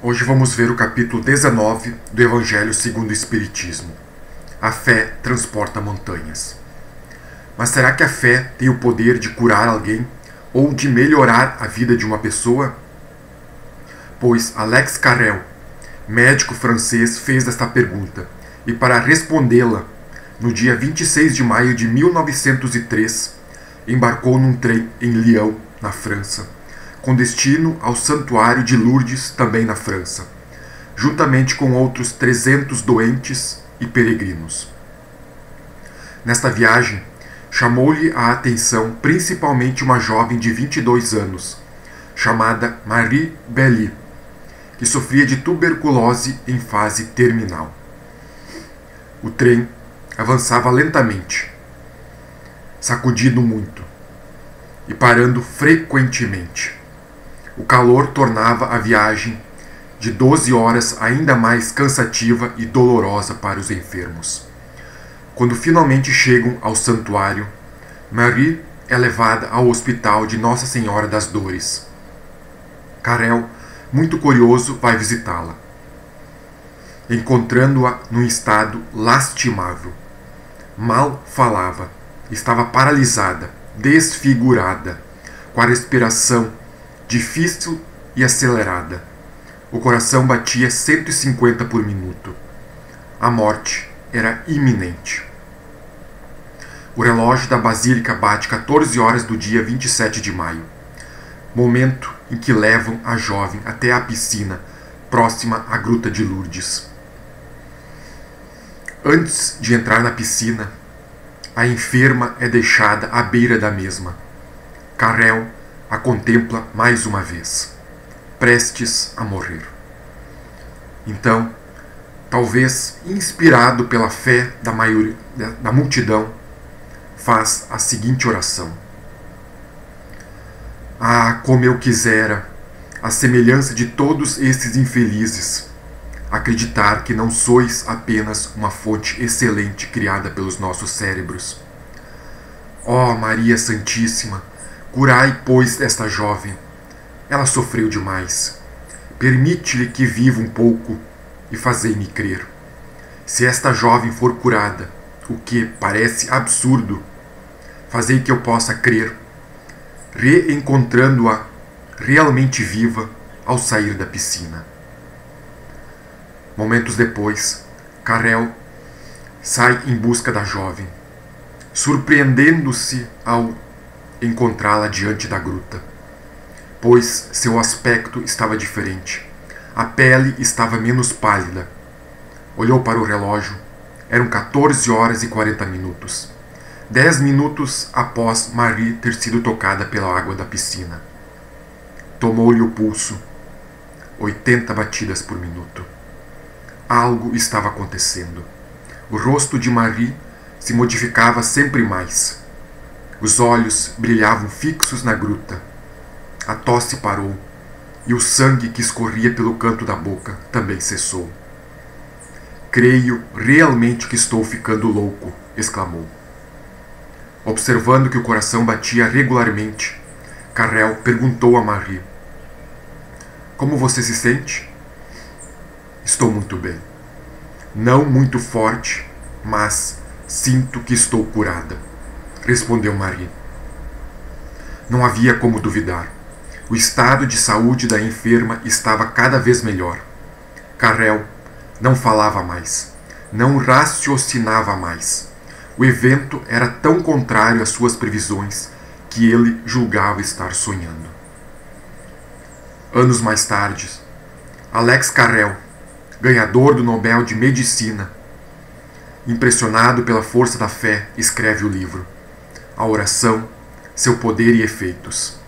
Hoje vamos ver o capítulo 19 do Evangelho segundo o Espiritismo. A fé transporta montanhas. Mas será que a fé tem o poder de curar alguém ou de melhorar a vida de uma pessoa? Pois Alex Carrel, médico francês, fez esta pergunta, e para respondê-la, no dia 26 de maio de 1903, embarcou num trem em Lyon, na França, com destino ao Santuário de Lourdes, também na França, juntamente com outros 300 doentes e peregrinos. Nesta viagem, chamou-lhe a atenção principalmente uma jovem de 22 anos, chamada Marie Belly, que sofria de tuberculose em fase terminal. O trem avançava lentamente, sacudindo muito e parando frequentemente. O calor tornava a viagem de 12 horas ainda mais cansativa e dolorosa para os enfermos. Quando finalmente chegam ao santuário, Marie é levada ao hospital de Nossa Senhora das Dores. Carrel, muito curioso, vai visitá-la, encontrando-a num estado lastimável. Mal falava, estava paralisada, desfigurada, com a respiração difícil e acelerada. O coração batia 150 por minuto. A morte era iminente. O relógio da Basílica bate 14 horas do dia 27 de maio, momento em que levam a jovem até a piscina próxima à Gruta de Lourdes. Antes de entrar na piscina, a enferma é deixada à beira da mesma. Carrel a contempla mais uma vez, prestes a morrer. Então, talvez inspirado pela fé da multidão, faz a seguinte oração: Ah, como eu quisera, à semelhança de todos estes infelizes, acreditar que não sois apenas uma fonte excelente criada pelos nossos cérebros. Ó Maria Santíssima, curai, pois, esta jovem. Ela sofreu demais. Permite-lhe que viva um pouco e fazei-me crer. Se esta jovem for curada, o que parece absurdo, fazei que eu possa crer, reencontrando-a realmente viva ao sair da piscina. Momentos depois, Carrel sai em busca da jovem, surpreendendo-se ao encontrá-la diante da gruta, pois seu aspecto estava diferente. A pele estava menos pálida. Olhou para o relógio. Eram 14 horas e 40 minutos. 10 minutos após Marie ter sido tocada pela água da piscina. Tomou-lhe o pulso. 80 batidas por minuto. Algo estava acontecendo. O rosto de Marie se modificava sempre mais. Os olhos brilhavam fixos na gruta. A tosse parou, e o sangue que escorria pelo canto da boca também cessou. Creio realmente que estou ficando louco, exclamou. Observando que o coração batia regularmente, Carrel perguntou a Marie: Como você se sente? Estou muito bem. Não muito forte, mas sinto que estou curada, respondeu Marie. Não havia como duvidar. O estado de saúde da enferma estava cada vez melhor. Carrel não falava mais, não raciocinava mais. O evento era tão contrário às suas previsões que ele julgava estar sonhando. Anos mais tarde, Alex Carrel, ganhador do Nobel de Medicina, impressionado pela força da fé, escreve o livro A Oração, Seu Poder e Efeitos.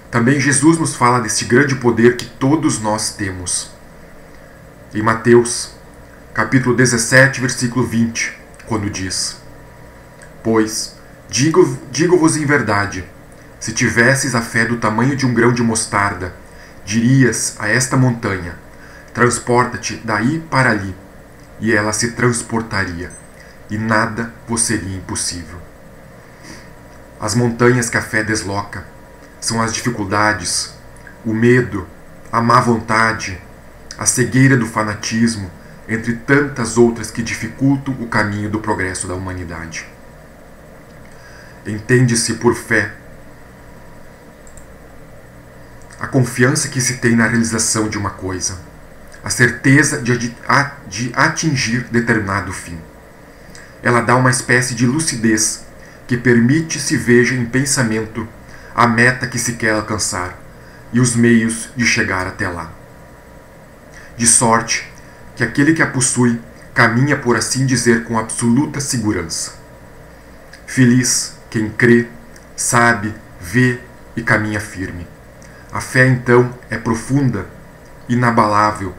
Também Jesus nos fala deste grande poder que todos nós temos. Em Mateus, capítulo 17, versículo 20, quando diz: Pois, digo-vos em verdade, se tivesses a fé do tamanho de um grão de mostarda, dirias a esta montanha: transporta-te daí para ali, e ela se transportaria, e nada vos seria impossível. As montanhas que a fé desloca são as dificuldades, o medo, a má vontade, a cegueira do fanatismo, entre tantas outras que dificultam o caminho do progresso da humanidade. Entende-se por fé a confiança que se tem na realização de uma coisa, a certeza de atingir determinado fim. Ela dá uma espécie de lucidez que permite se veja em pensamento a meta que se quer alcançar e os meios de chegar até lá. De sorte que aquele que a possui caminha, por assim dizer, com absoluta segurança. Feliz quem crê, sabe, vê e caminha firme. A fé, então, é profunda, inabalável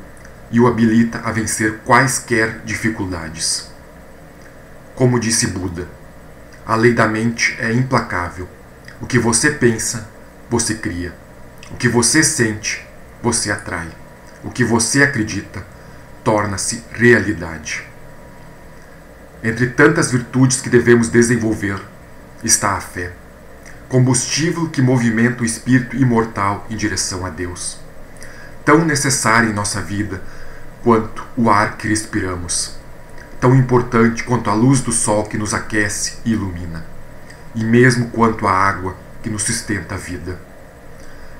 e o habilita a vencer quaisquer dificuldades. Como disse Buda, a lei da mente é implacável. O que você pensa, você cria. O que você sente, você atrai. O que você acredita, torna-se realidade. Entre tantas virtudes que devemos desenvolver, está a fé, combustível que movimenta o espírito imortal em direção a Deus, tão necessária em nossa vida quanto o ar que respiramos, tão importante quanto a luz do sol que nos aquece e ilumina, e mesmo quanto a água que nos sustenta a vida.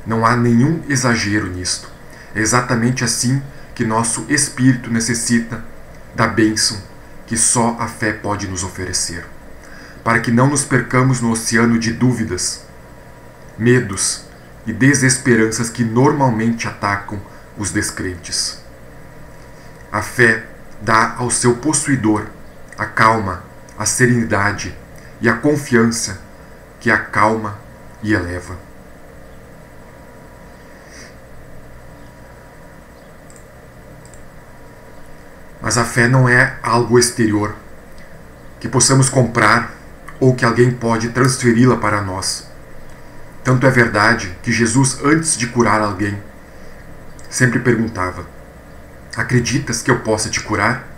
Não há nenhum exagero nisto. É exatamente assim que nosso espírito necessita da bênção que só a fé pode nos oferecer, para que não nos percamos no oceano de dúvidas, medos e desesperanças que normalmente atacam os descrentes. A fé dá ao seu possuidor a calma, a serenidade e a confiança que acalma e eleva. Mas a fé não é algo exterior, que possamos comprar ou que alguém pode transferi-la para nós. Tanto é verdade que Jesus, antes de curar alguém, sempre perguntava: acreditas que eu possa te curar?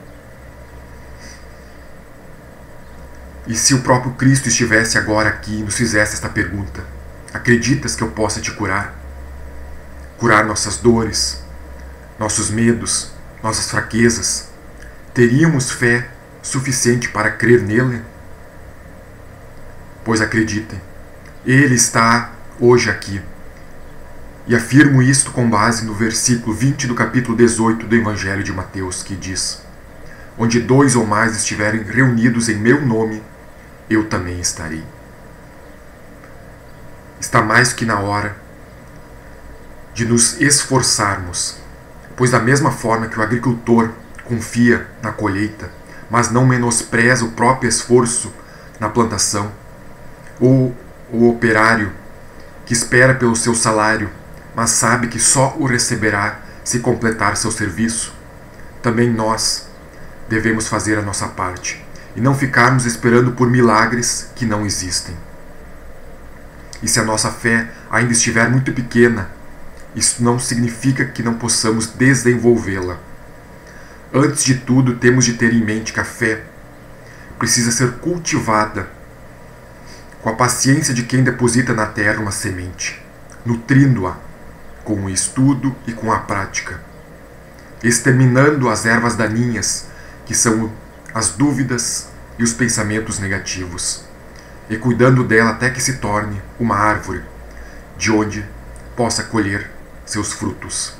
E se o próprio Cristo estivesse agora aqui e nos fizesse esta pergunta: acreditas que eu possa te curar? Curar nossas dores, nossos medos, nossas fraquezas? Teríamos fé suficiente para crer nele? Pois acreditem, ele está hoje aqui. E afirmo isto com base no versículo 20 do capítulo 18 do Evangelho de Mateus, que diz: onde 2 ou mais estiverem reunidos em meu nome, eu também estarei. Está mais que na hora de nos esforçarmos, pois da mesma forma que o agricultor confia na colheita, mas não menospreza o próprio esforço na plantação, ou o operário que espera pelo seu salário, mas sabe que só o receberá se completar seu serviço, também nós devemos fazer a nossa parte e não ficarmos esperando por milagres que não existem. E se a nossa fé ainda estiver muito pequena, isso não significa que não possamos desenvolvê-la. Antes de tudo, temos de ter em mente que a fé precisa ser cultivada com a paciência de quem deposita na terra uma semente, nutrindo-a com o estudo e com a prática, exterminando as ervas daninhas, que são as dúvidas e os pensamentos negativos, e cuidando dela até que se torne uma árvore, de onde possa colher seus frutos.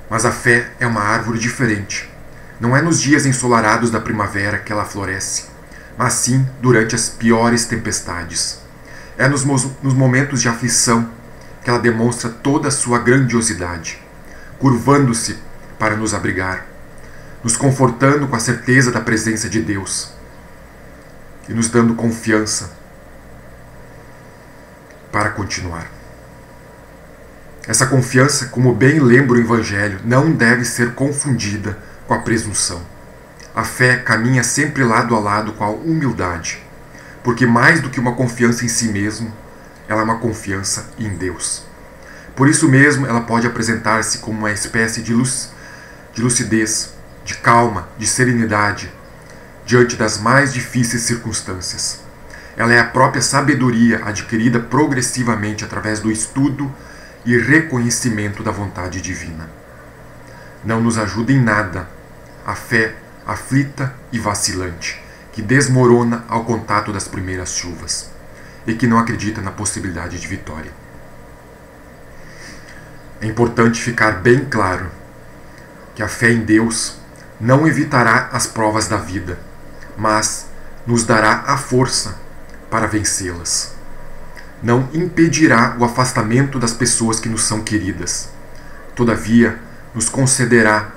Mas a fé é uma árvore diferente. Não é nos dias ensolarados da primavera que ela floresce, mas sim durante as piores tempestades. É nos momentos de aflição que ela demonstra toda a sua grandiosidade, curvando-se para nos abrigar, nos confortando com a certeza da presença de Deus e nos dando confiança para continuar. Essa confiança, como bem lembra o Evangelho, não deve ser confundida com a presunção. A fé caminha sempre lado a lado com a humildade, porque mais do que uma confiança em si mesmo, ela é uma confiança em Deus. Por isso mesmo, ela pode apresentar-se como uma espécie de lucidez, de calma, de serenidade, diante das mais difíceis circunstâncias. Ela é a própria sabedoria adquirida progressivamente através do estudo e reconhecimento da vontade divina. Não nos ajuda em nada a fé aflita e vacilante, que desmorona ao contato das primeiras chuvas e que não acredita na possibilidade de vitória. É importante ficar bem claro que a fé em Deus não evitará as provas da vida, mas nos dará a força para vencê-las. Não impedirá o afastamento das pessoas que nos são queridas. Todavia, nos concederá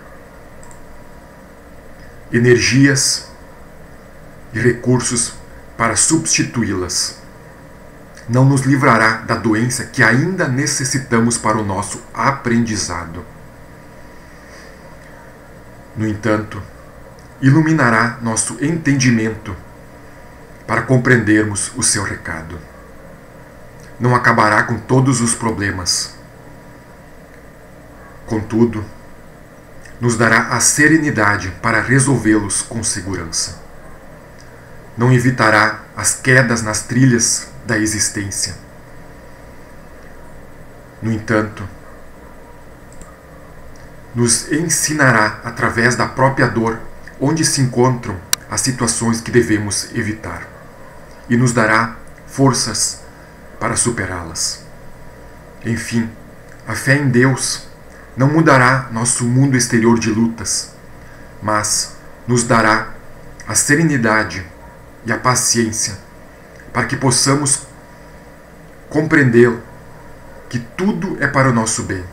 energias e recursos para substituí-las. Não nos livrará da doença que ainda necessitamos para o nosso aprendizado. No entanto, iluminará nosso entendimento para compreendermos o seu recado. Não acabará com todos os problemas. Contudo, nos dará a serenidade para resolvê-los com segurança. Não evitará as quedas nas trilhas da existência. No entanto, nos ensinará através da própria dor onde se encontram as situações que devemos evitar e nos dará forças para superá-las. Enfim, a fé em Deus não mudará nosso mundo exterior de lutas, mas nos dará a serenidade e a paciência para que possamos compreender que tudo é para o nosso bem,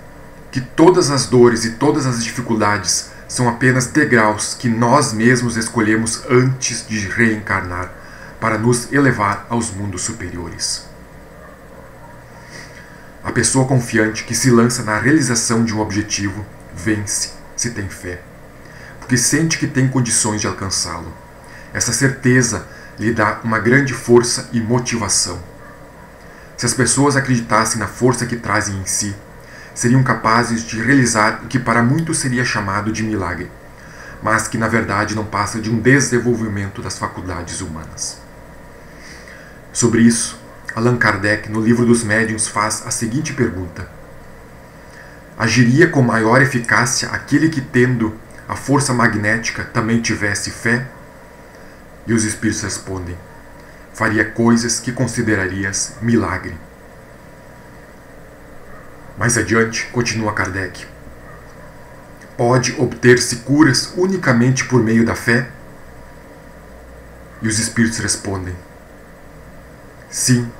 que todas as dores e todas as dificuldades são apenas degraus que nós mesmos escolhemos antes de reencarnar para nos elevar aos mundos superiores. A pessoa confiante que se lança na realização de um objetivo vence se tem fé, porque sente que tem condições de alcançá-lo. Essa certeza lhe dá uma grande força e motivação. Se as pessoas acreditassem na força que trazem em si, seriam capazes de realizar o que para muitos seria chamado de milagre, mas que na verdade não passa de um desenvolvimento das faculdades humanas. Sobre isso, Allan Kardec, no Livro dos Médiuns, faz a seguinte pergunta: agiria com maior eficácia aquele que, tendo a força magnética, também tivesse fé? E os espíritos respondem: faria coisas que considerarias milagre. Mais adiante, continua Kardec: pode obter-se curas unicamente por meio da fé? E os espíritos respondem: sim,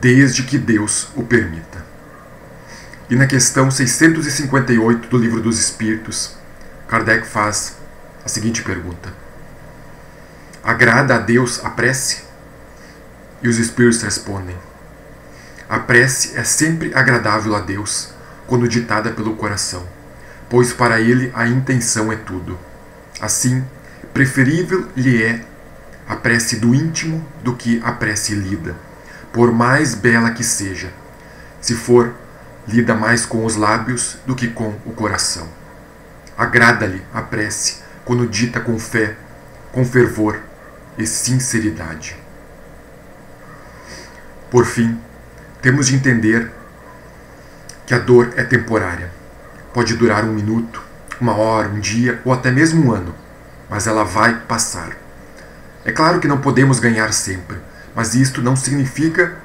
desde que Deus o permita. E na questão 658 do Livro dos Espíritos, Kardec faz a seguinte pergunta: agrada a Deus a prece? E os espíritos respondem: a prece é sempre agradável a Deus, quando ditada pelo coração, pois para ele a intenção é tudo. Assim, preferível lhe é a prece do íntimo do que a prece lida, por mais bela que seja, se for lida mais com os lábios do que com o coração. Agrada-lhe a prece quando dita com fé, com fervor e sinceridade. Por fim, temos de entender que a dor é temporária. Pode durar 1 minuto, 1 hora, 1 dia ou até mesmo 1 ano, mas ela vai passar. É claro que não podemos ganhar sempre, mas isto não significa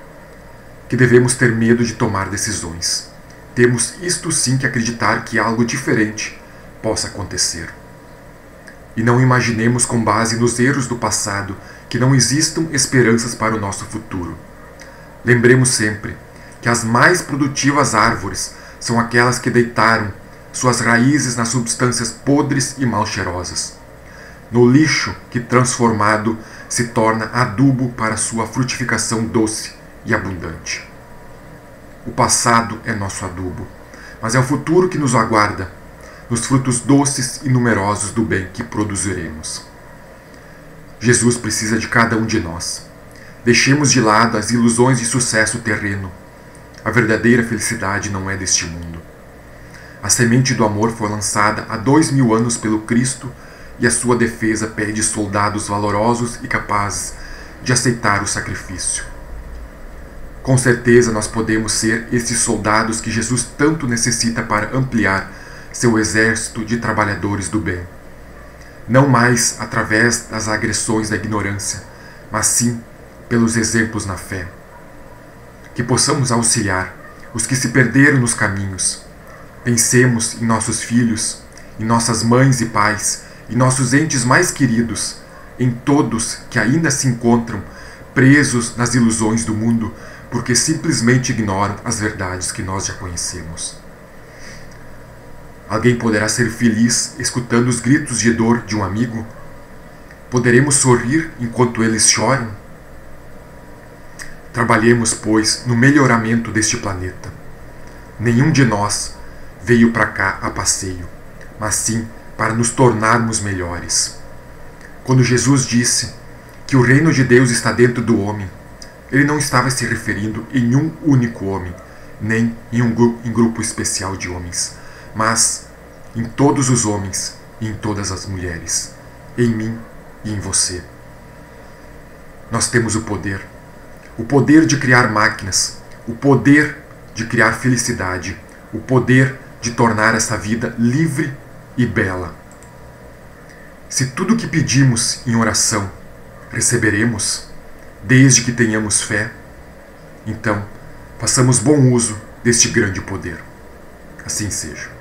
que devemos ter medo de tomar decisões. Temos isto sim que acreditar que algo diferente possa acontecer. E não imaginemos com base nos erros do passado que não existam esperanças para o nosso futuro. Lembremos sempre que as mais produtivas árvores são aquelas que deitaram suas raízes nas substâncias podres e mal cheirosas, no lixo que transformado se torna adubo para sua frutificação doce e abundante. O passado é nosso adubo, mas é o futuro que nos aguarda, nos frutos doces e numerosos do bem que produziremos. Jesus precisa de cada um de nós. Deixemos de lado as ilusões de sucesso terreno. A verdadeira felicidade não é deste mundo. A semente do amor foi lançada há 2000 anos pelo Cristo e a sua defesa pede soldados valorosos e capazes de aceitar o sacrifício. Com certeza nós podemos ser esses soldados que Jesus tanto necessita para ampliar seu exército de trabalhadores do bem. Não mais através das agressões da ignorância, mas sim pelos exemplos na fé. Que possamos auxiliar os que se perderam nos caminhos. Pensemos em nossos filhos, em nossas mães e pais, em nossos entes mais queridos, em todos que ainda se encontram presos nas ilusões do mundo, porque simplesmente ignoram as verdades que nós já conhecemos. Alguém poderá ser feliz escutando os gritos de dor de um amigo? Poderemos sorrir enquanto eles choram? Trabalhemos, pois, no melhoramento deste planeta. Nenhum de nós veio para cá a passeio, mas sim para nos tornarmos melhores. Quando Jesus disse que o reino de Deus está dentro do homem, ele não estava se referindo em um único homem, nem em grupo especial de homens, mas em todos os homens e em todas as mulheres, em mim e em você. Nós temos o poder de criar máquinas, o poder de criar felicidade, o poder de tornar essa vida livre e bela. Se tudo o que pedimos em oração receberemos, desde que tenhamos fé, então façamos bom uso deste grande poder. Assim seja.